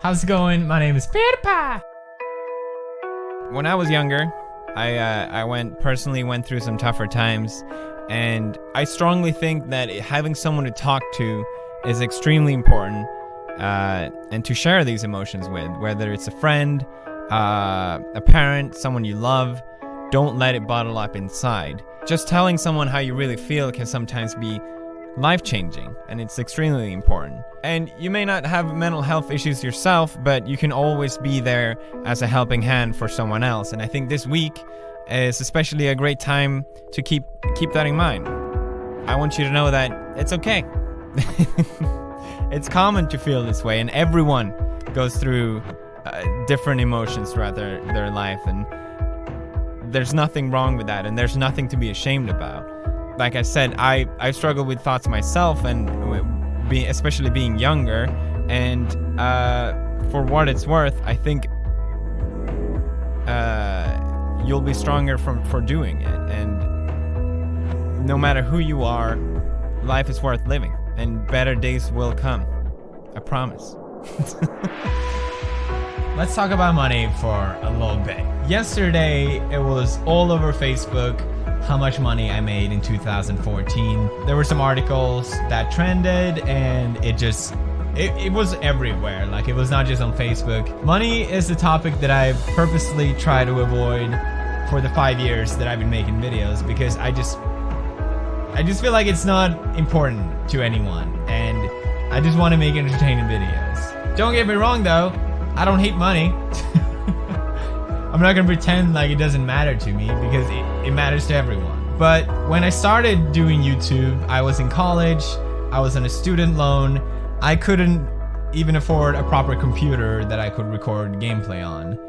How's it going? My name is PewDiePie. When I was younger, I personally went through some tougher times, and I strongly think that having someone to talk to is extremely important, and to share these emotions with, whether it's a friend, a parent, someone you love. Don't let it bottle up inside. Just telling someone how you really feel can sometimes be life-changing, and it's extremely important. And you may not have mental health issues yourself, but you can always be there as a helping hand for someone else. And I think this week is especially a great time to keep that in mind. I want you to know that it's okay. It's common to feel this way, and everyone goes through different emotions throughout their life, and there's nothing wrong with that, and there's nothing to be ashamed about. Like I said, I struggle with thoughts myself, and especially being younger, and for what it's worth, I think you'll be stronger for doing it. And no matter who you are, life is worth living, and better days will come. I promise. Let's talk about money for a little bit. Yesterday, it was all over Facebook how much money I made in 2014. There were some articles that trended, and it was everywhere. Like, it was not just on Facebook. Money is the topic that I purposely try to avoid for the 5 years that I've been making videos, because I just feel like it's not important to anyone, and I just want to make entertaining videos. Don't get me wrong though, I don't hate money. I'm not gonna pretend like it doesn't matter to me, because it matters to everyone. But when I started doing YouTube, I was in college, I was on a student loan, I couldn't even afford a proper computer that I could record gameplay on.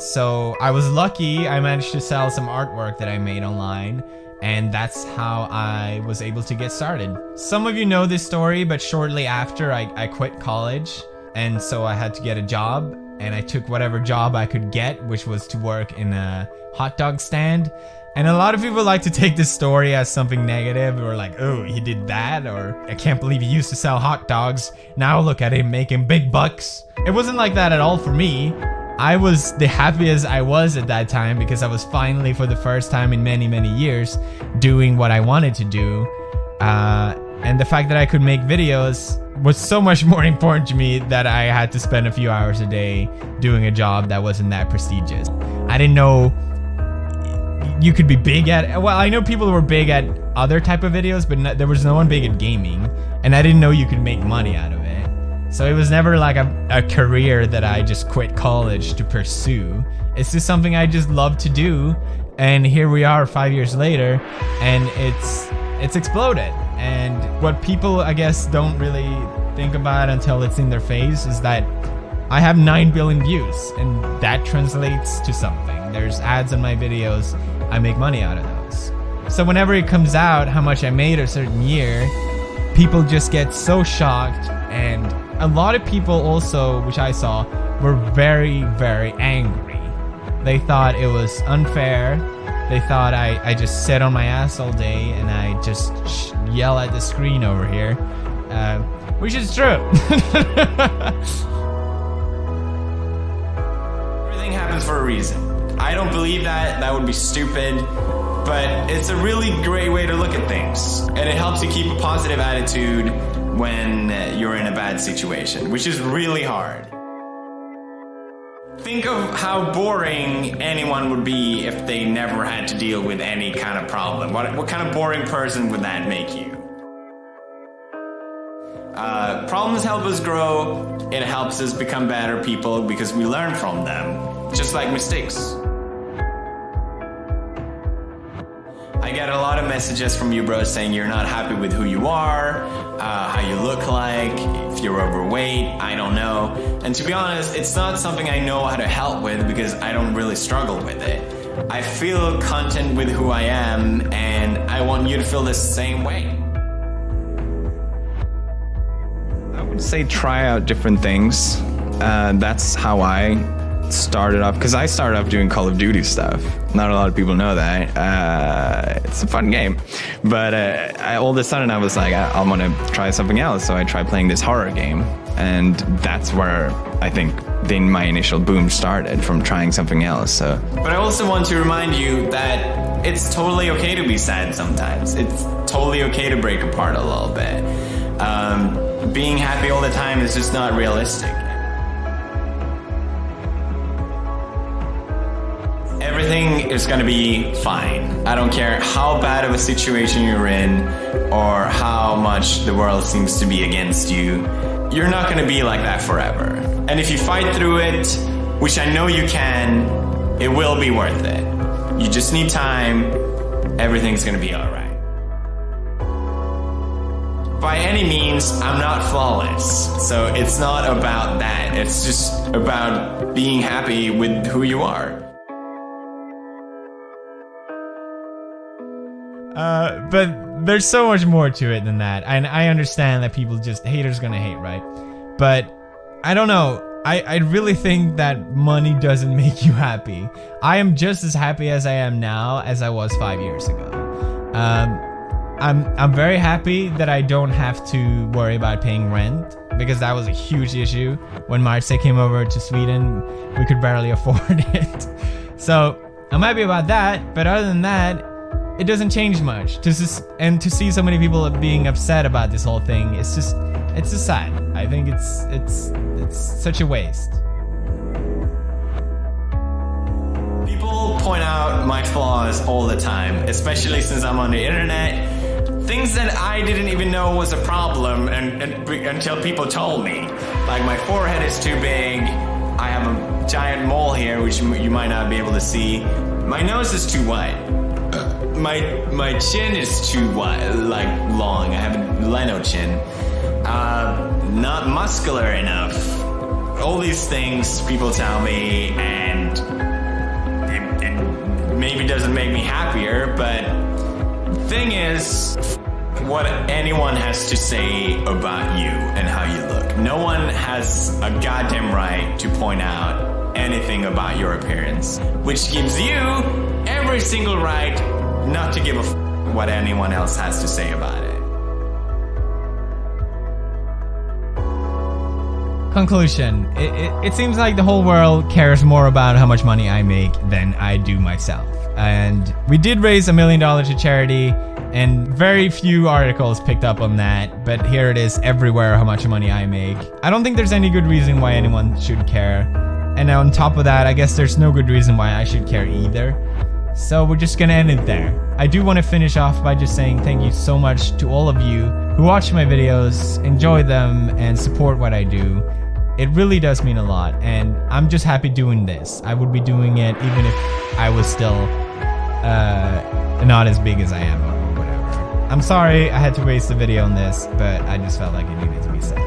So I was lucky, I managed to sell some artwork that I made online, and that's how I was able to get started. Some of you know this story, but shortly after I quit college, and so I had to get a job, and I took whatever job I could get, which was to work in a hot dog stand. And a lot of people like to take this story as something negative, or like, oh, he did that, or I can't believe he used to sell hot dogs, now look at him making big bucks. It wasn't like that at all for me. I was the happiest I was at that time, because I was finally, for the first time in many, many years, doing what I wanted to do. And the fact that I could make videos was so much more important to me that I had to spend a few hours a day doing a job that wasn't that prestigious. I didn't know you could be big at, well, I know people were big at other type of videos, but there was no one big at gaming, and I didn't know you could make money out of it. So it was never like a career that I just quit college to pursue. It's just something I just love to do, and here we are 5 years later, and it's exploded. And what people, I guess, don't really think about until it's in their face is that I have 9 billion views, and that translates to something. There's ads on my videos, I make money out of those. So whenever it comes out how much I made a certain year, people just get so shocked, and a lot of people also, which I saw, were very, very angry. They thought it was unfair. They thought I just sit on my ass all day and I just yell at the screen over here, which is true. Everything happens for a reason. I don't believe that. That would be stupid. But it's a really great way to look at things. And it helps you keep a positive attitude when you're in a bad situation, which is really hard. Think of how boring anyone would be if they never had to deal with any kind of problem. What kind of boring person would that make you? Problems help us grow. It helps us become better people because we learn from them, just like mistakes. I get a lot of messages from you bros saying you're not happy with who you are, how you look like, if you're overweight, I don't know. And to be honest, it's not something I know how to help with because I don't really struggle with it. I feel content with who I am, and I want you to feel the same way. I would say try out different things. That's how I started off, because I started off doing Call of Duty stuff. Not a lot of people know that. It's a fun game, but all of a sudden I was like, I want to try something else, so I tried playing this horror game, And that's where I think my initial boom started, from trying something else. So, but I also want to remind you that it's totally okay to be sad sometimes. It's totally okay to break apart a little bit. Being happy all the time is just not realistic. Everything is going to be fine. I don't care how bad of a situation you're in or how much the world seems to be against you. You're not going to be like that forever. And if you fight through it, which I know you can, it will be worth it. You just need time. Everything's going to be all right. By any means, I'm not flawless. So it's not about that. It's just about being happy with who you are. But there's so much more to it than that. And I understand that people just, haters gonna hate, right? But I don't know. I really think that money doesn't make you happy. I am just as happy as I am now as I was 5 years ago. I'm very happy that I don't have to worry about paying rent, because that was a huge issue. When Marce came over to Sweden, we could barely afford it. So I'm happy about that, but other than that, it doesn't change much. To see so many people being upset about this whole thing, it's just sad. I think it's such a waste. People point out my flaws all the time, especially since I'm on the internet. Things that I didn't even know was a problem until people told me. Like, my forehead is too big. I have a giant mole here, which you might not be able to see. My nose is too wide. My chin is too wide, like long. I have a Leno chin. Not muscular enough. All these things people tell me, and it maybe doesn't make me happier, but the thing is, what anyone has to say about you and how you look. No one has a goddamn right to point out anything about your appearance, which gives you every single right not to give a what anyone else has to say about it. Conclusion. It seems like the whole world cares more about how much money I make than I do myself. And we did raise $1 million to charity, and very few articles picked up on that, but here it is everywhere how much money I make. I don't think there's any good reason why anyone should care. And on top of that, I guess there's no good reason why I should care either. So we're just gonna end it there. I do want to finish off by just saying thank you so much to all of you who watch my videos, enjoy them, and support what I do. It really does mean a lot, and I'm just happy doing this. I would be doing it even if I was still not as big as I am or whatever. I'm sorry I had to waste the video on this, but I just felt like it needed to be said.